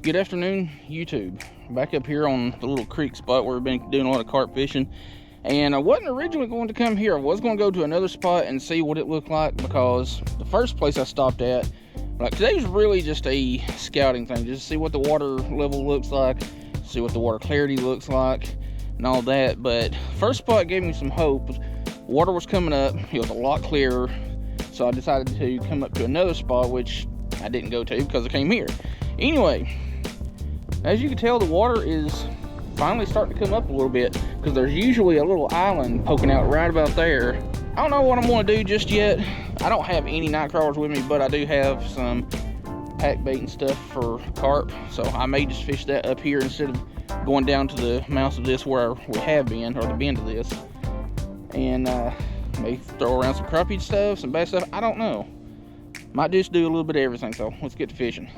Good afternoon, YouTube. Back up here on the little creek spot where we've been doing a lot of carp fishing. And I wasn't originally going to come here. I was going to go to another spot and see what it looked like, because the first place I stopped at, like, today's really just a scouting thing, just to see what the water level looks like, see what the water clarity looks like, and all that. But first spot gave me some hope. Water was coming up, it was a lot clearer, so I decided to come up to another spot, which I didn't go to because I came here. Anyway, as you can tell, the water is finally starting to come up a little bit, because there's usually a little island poking out right about there. I don't know what I'm going to do just yet. I don't have any night crawlers with me, but I do have some pack bait and stuff for carp, so I may just fish that up here instead of going down to the mouth of this where we have been, or the bend of this, and may throw around some crappie stuff, some bass stuff. I don't know. Might just do a little bit of everything, so let's get to fishing.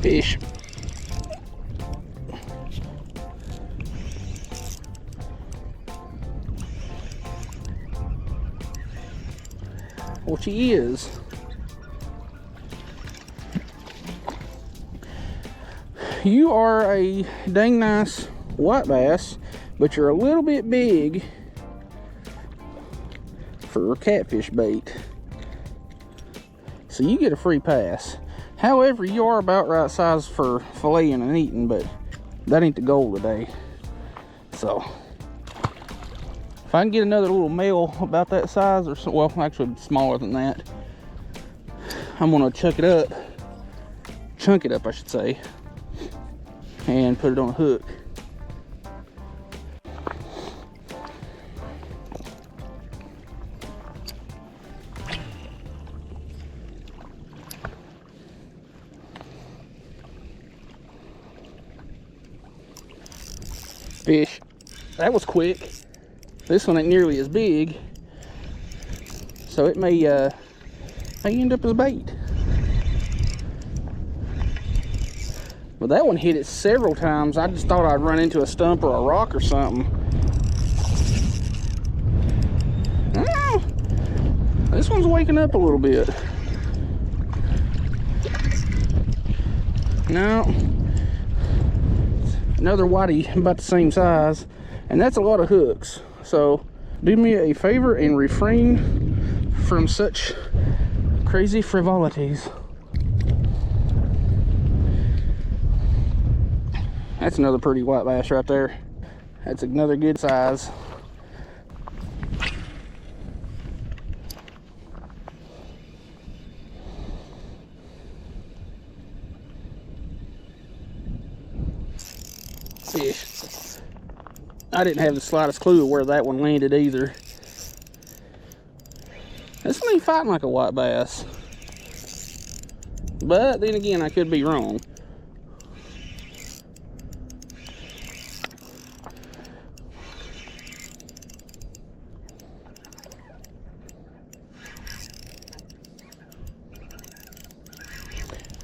Fish. Well, she is. You are a dang nice white bass, but you're a little bit big for catfish bait, so you get a free pass. However, you are about right size for filleting and eating, but that ain't the goal today. So if I can get another little male about that size, or so, well, actually smaller than that, I'm gonna chunk it up, I should say, and put it on a hook. Fish. That was quick. This one ain't nearly as big, so it may end up as bait. But that one hit it several times. I just thought I'd run into a stump or a rock or something. Ah, this one's waking up a little bit. No. Another whitey about the same size, and that's a lot of hooks. So do me a favor and refrain from such crazy frivolities. That's another pretty white bass right there. That's another good size. Fish. I didn't have the slightest clue of where that one landed either. This one ain't fighting like a white bass, but then again, I could be wrong.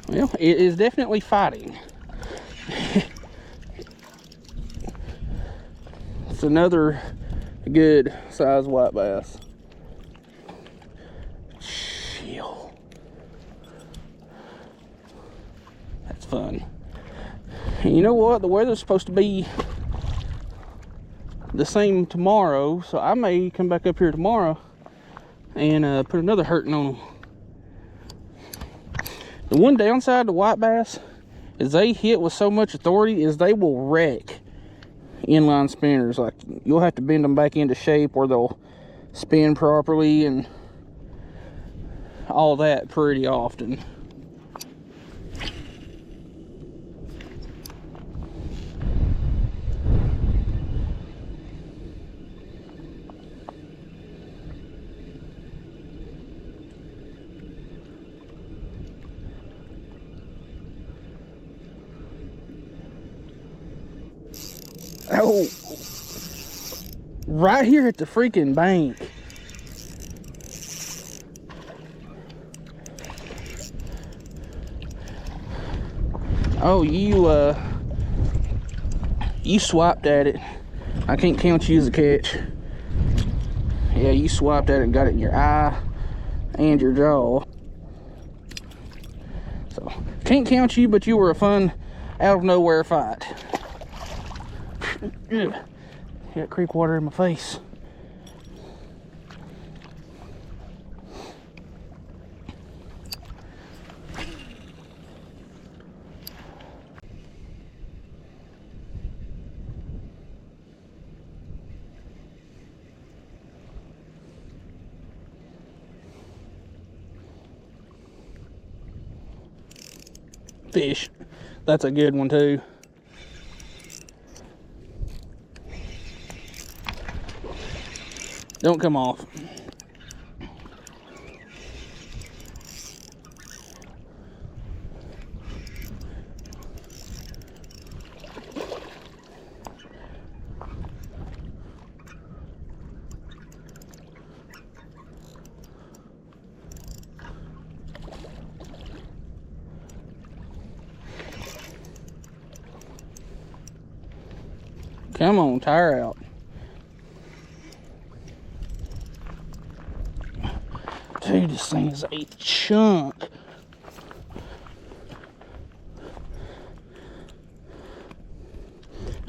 Well, it is definitely fighting. It's another good size white bass. Chill. That's fun. And you know what? The weather's supposed to be the same tomorrow, so I may come back up here tomorrow and put another hurting on them. The one downside to white bass is they hit with so much authority is they will wreck inline spinners. Like, you'll have to bend them back into shape where they'll spin properly and all that pretty often. Oh, right here at the freaking bank. Oh, you swiped at it. I can't count you as a catch. Yeah, you swiped at it and got it in your eye and your jaw. So, can't count you, but you were a fun, out of nowhere fight. Got creek water in my face. Fish. That's a good one too. Don't come off. Come on, tire out. Dude, this thing is a chunk.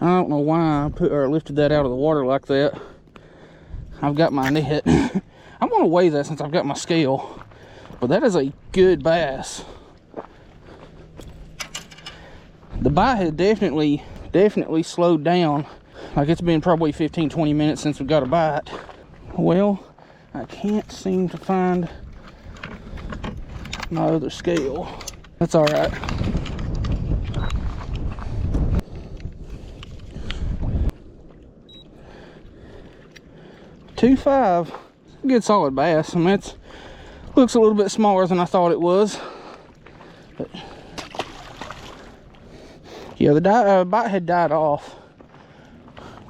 I don't know why I lifted that out of the water like that. I've got my net. I'm gonna weigh that since I've got my scale. But that is a good bass. The bite had definitely slowed down. Like it's been probably 15-20 minutes since we got a bite. Well, I can't seem to find my other scale. That's all right. $2.5. Good solid bass. I mean, it looks a little bit smaller than I thought it was. But yeah, the bite had died off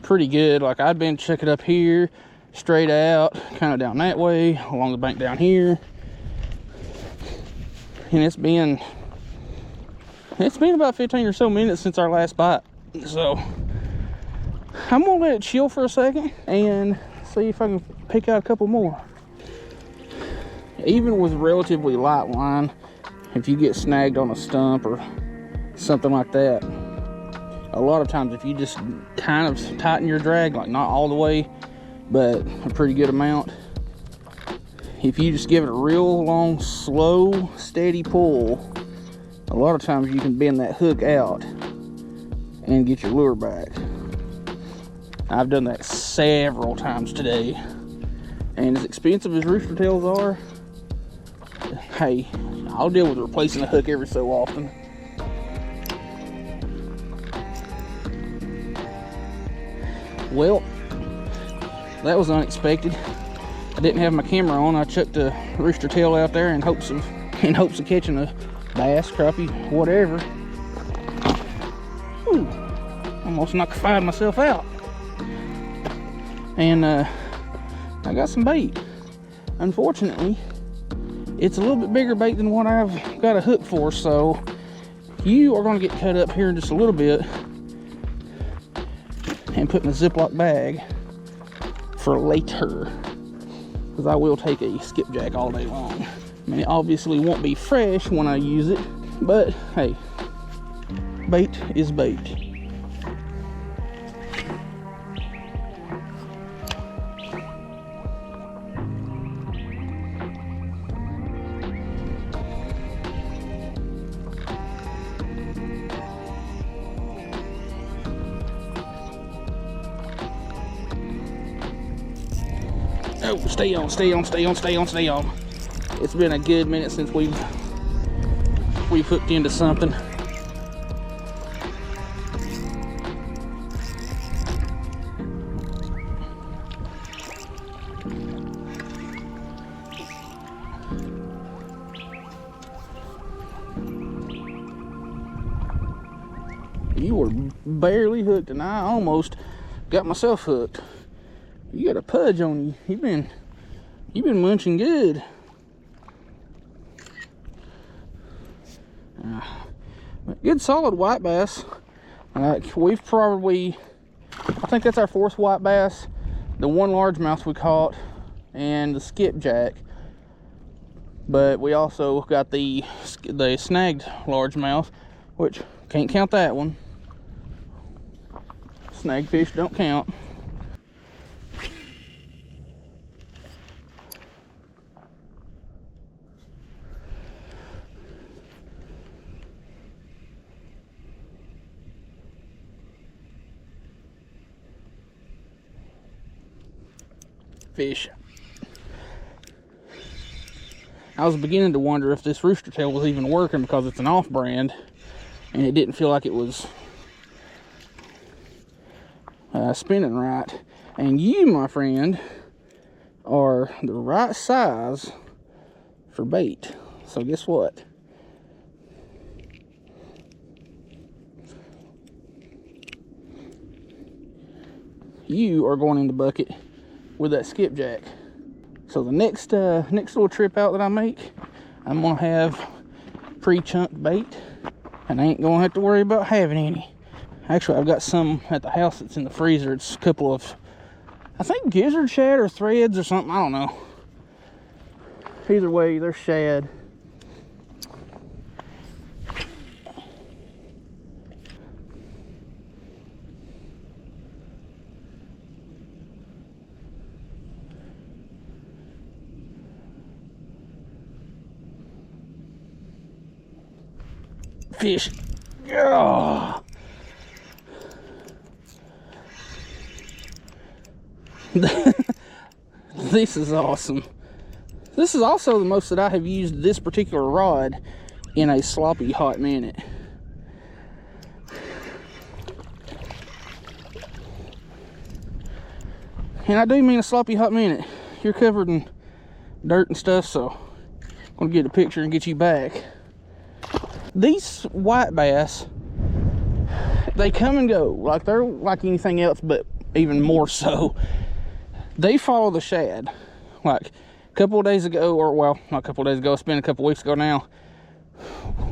pretty good. Like I'd been checking up here, straight out, kind of down that way, along the bank down here. And it's been about 15 or so minutes since our last bite. So I'm gonna let it chill for a second and see if I can pick out a couple more. Even with relatively light line, if you get snagged on a stump or something like that, a lot of times if you just kind of tighten your drag, like not all the way, but a pretty good amount, if you just give it a real long, slow, steady pull, a lot of times you can bend that hook out and get your lure back. I've done that several times today, and as expensive as rooster tails are, hey, I'll deal with replacing the hook every so often. Well, that was unexpected. I didn't have my camera on. I chucked a rooster tail out there in hopes of catching a bass, crappie, whatever. Ooh, almost knocked myself out. And I got some bait. Unfortunately, it's a little bit bigger bait than what I've got a hook for, so you are going to get cut up here in just a little bit and put in a Ziploc bag for later, because I will take a skipjack all day long. I mean, it obviously won't be fresh when I use it, but hey, bait is bait. Oh, stay on, stay on, stay on, stay on, stay on. It's been a good minute since we've hooked into something. You were barely hooked, and I almost got myself hooked. You got a pudge on you. You've been munching good. Good solid white bass. We've probably, I think that's our 4th white bass. The one largemouth we caught and the skipjack. But we also got the snagged largemouth, which can't count that one. Snagged fish don't count. Fish. I was beginning to wonder if this rooster tail was even working because it's an off-brand and it didn't feel like it was spinning right. And you, my friend, are the right size for bait. So guess what? You are going in the bucket with that skipjack. So the next little trip out that I make, I'm gonna have pre-chunked bait, and I ain't gonna have to worry about having any. Actually, I've got some at the house that's in the freezer. It's a couple of, I think, gizzard shad or threads or something. I don't know. Either way, they're shad. Fish. Oh. This is awesome. This is also the most that I have used this particular rod in a sloppy hot minute. And I do mean a sloppy hot minute. You're covered in dirt and stuff, so I'm gonna get a picture and get you back. These white bass, they come and go. Like, they're like anything else, but even more so. They follow the shad. Like a couple of days ago, or well, not a couple of days ago, it's been a couple of weeks ago now,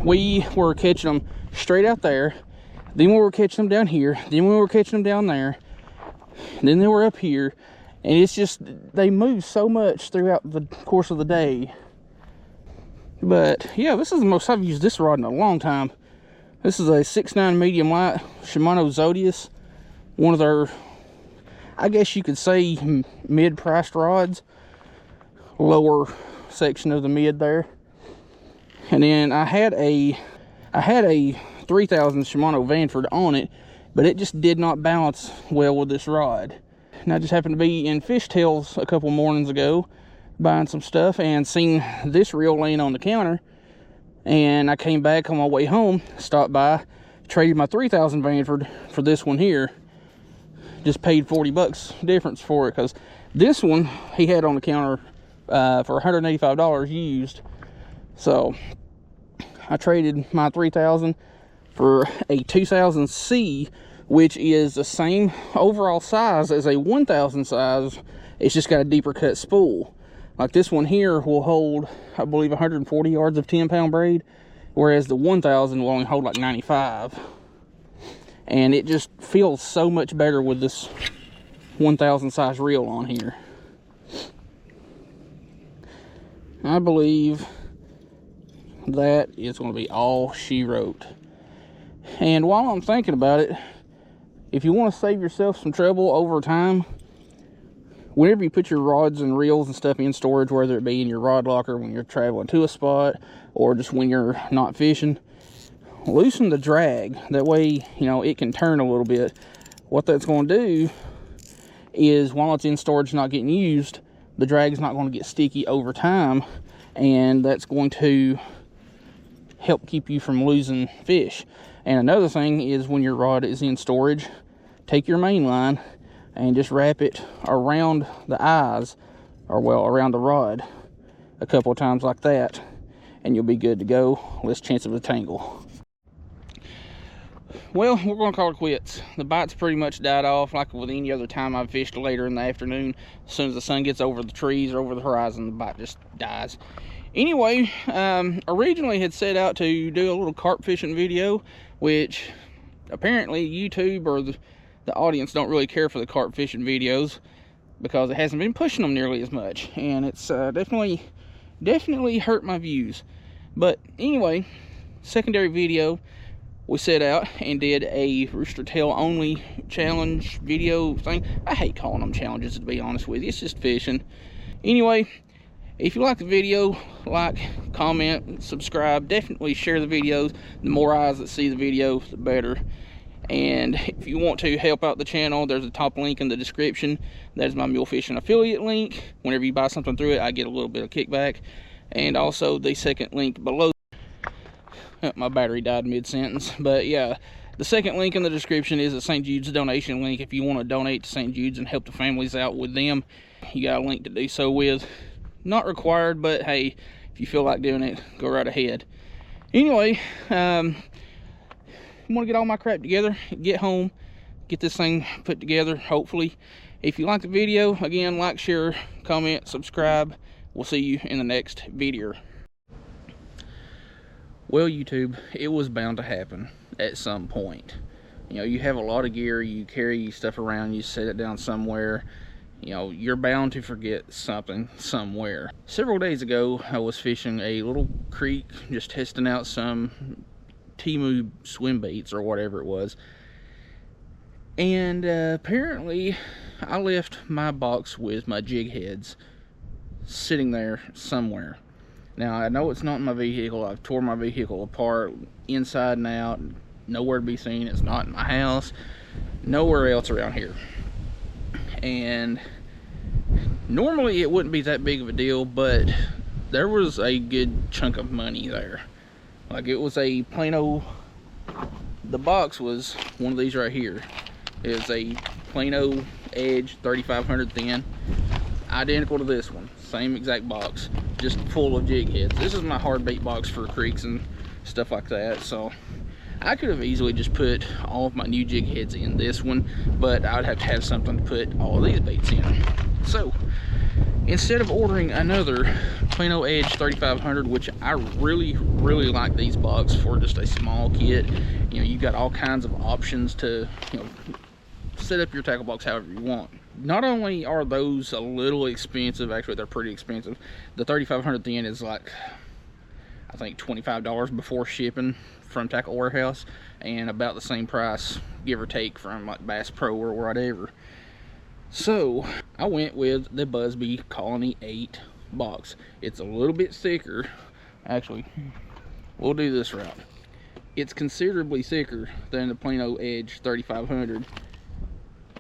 we were catching them straight out there. Then we were catching them down here. Then we were catching them down there. Then they were up here. And it's just, they move so much throughout the course of the day. But yeah, this is the most I've used this rod in a long time. This is a 6'9" medium light Shimano Zodius. One of their, I guess you could say, mid-priced rods. Lower section of the mid there. And then I had a 3000 Shimano Vanford on it, but it just did not balance well with this rod. And I just happened to be in Fish Tails a couple mornings ago, buying some stuff, and seen this reel laying on the counter. And I came back on my way home, stopped by, traded my 3000 Vanford for this one here. Just paid 40 bucks difference for it, because this one he had on the counter for $185 used. So I traded my 3000 for a 2000C, which is the same overall size as a 1000 size. It's just got a deeper cut spool. Like this one here will hold, I believe, 140 yards of 10-pound braid, whereas the 1000 will only hold like 95. And it just feels so much better with this 1000 size reel on here. I believe that is going to be all she wrote. And while I'm thinking about it, if you want to save yourself some trouble over time, whenever you put your rods and reels and stuff in storage, whether it be in your rod locker when you're traveling to a spot or just when you're not fishing, loosen the drag. That way, you know, it can turn a little bit. What that's going to do is, while it's in storage not getting used, the drag's not going to get sticky over time, and that's going to help keep you from losing fish. And another thing is, when your rod is in storage, take your main line and just wrap it around the eyes, or well, around the rod a couple of times like that, and you'll be good to go. Less chance of a tangle. Well, we're going to call it quits. The bite's pretty much died off. Like with any other time I've fished later in the afternoon, as soon as the sun gets over the trees or over the horizon, the bite just dies. Anyway, originally had set out to do a little carp fishing video, which apparently YouTube or the audience don't really care for the carp fishing videos because it hasn't been pushing them nearly as much, and it's definitely hurt my views. But anyway, secondary video, we set out and did a rooster tail only challenge video thing. I hate calling them challenges, to be honest with you. It's just fishing. Anyway, if you like the video, like, comment, subscribe. Definitely share the videos. The more eyes that see the video, the better. And if you want to help out the channel, there's a top link in the description. That's my mule fishing affiliate link. Whenever you buy something through it, I get a little bit of kickback. And also the second link below. My battery died mid-sentence. But yeah, the second link in the description is a St. Jude's donation link. If you want to donate to St. Jude's and help the families out with them, you got a link to do so with. Not required, but hey, if you feel like doing it, go right ahead. Anyway, I want to get all my crap together, get home, get this thing put together, hopefully. If you like the video, again, like, share, comment, subscribe. We'll see you in the next video. Well, YouTube, it was bound to happen at some point. You know, you have a lot of gear, you carry stuff around, you set it down somewhere. You know, you're bound to forget something somewhere. Several days ago, I was fishing a little creek, just testing out some Timu swim baits or whatever it was. And apparently, I left my box with my jig heads sitting there somewhere. Now, I know it's not in my vehicle. I've tore my vehicle apart inside and out. Nowhere to be seen. It's not in my house. Nowhere else around here. And normally it wouldn't be that big of a deal, but there was a good chunk of money there. Like, it was a Plano, the box was one of these right here. It's a Plano Edge 3500 thin, identical to this one, same exact box, just full of jig heads. This is my hard bait box for creeks and stuff like that, so I could have easily just put all of my new jig heads in this one, but I would have to have something to put all of these baits in. So instead of ordering another Plano Edge 3500, which I really like these box for just a small kit, you know, you've got all kinds of options to, you know, set up your tackle box however you want. Not only are those a little expensive, actually they're pretty expensive. The 3500 thin is like, I think $25 before shipping from Tackle Warehouse, and about the same price, give or take, from like Bass Pro or whatever. So I went with the Busby Colony 8 box. It's a little bit thicker. Actually, we'll do this route. It's considerably thicker than the Plano Edge 3500.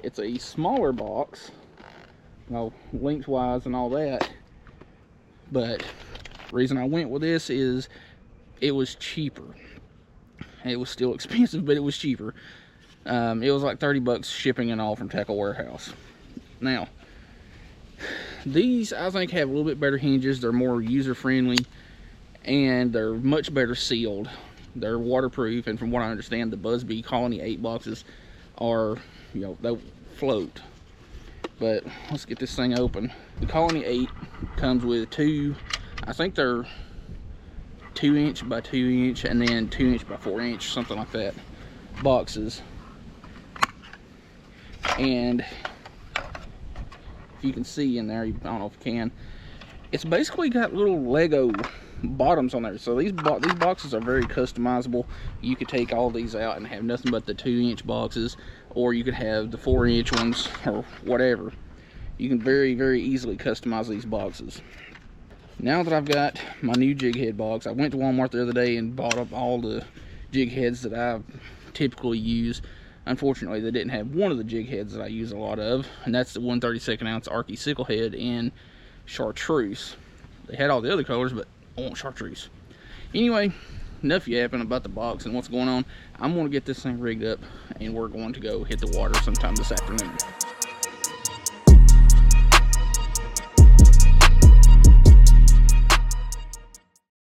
It's a smaller box, you know, lengthwise and all that. But the reason I went with this is it was cheaper. It was still expensive, but it was cheaper. It was like 30 bucks shipping and all from Tackle Warehouse. Now, these I think have a little bit better hinges. They're more user-friendly, and they're much better sealed. They're waterproof, and from what I understand, the Busby Colony 8 boxes are, you know, they float. But let's get this thing open. The Colony 8 comes with two, I think they're 2" by 2", and then 2" by 4", something like that, boxes. And if you can see in there, I don't know if you can, it's basically got little Lego bottoms on there. So these boxes are very customizable. You could take all these out and have nothing but the 2" boxes, or you could have the 4" ones, or whatever. You can very easily customize these boxes. Now that I've got my new jig head box, I went to Walmart the other day and bought up all the jig heads that I typically use. Unfortunately, they didn't have one of the jig heads that I use a lot of, and that's the 1/32 ounce Arky sickle head in chartreuse. They had all the other colors, but I want chartreuse. Anyway, enough yapping about the box and what's going on. I'm going to get this thing rigged up, and we're going to go hit the water sometime this afternoon.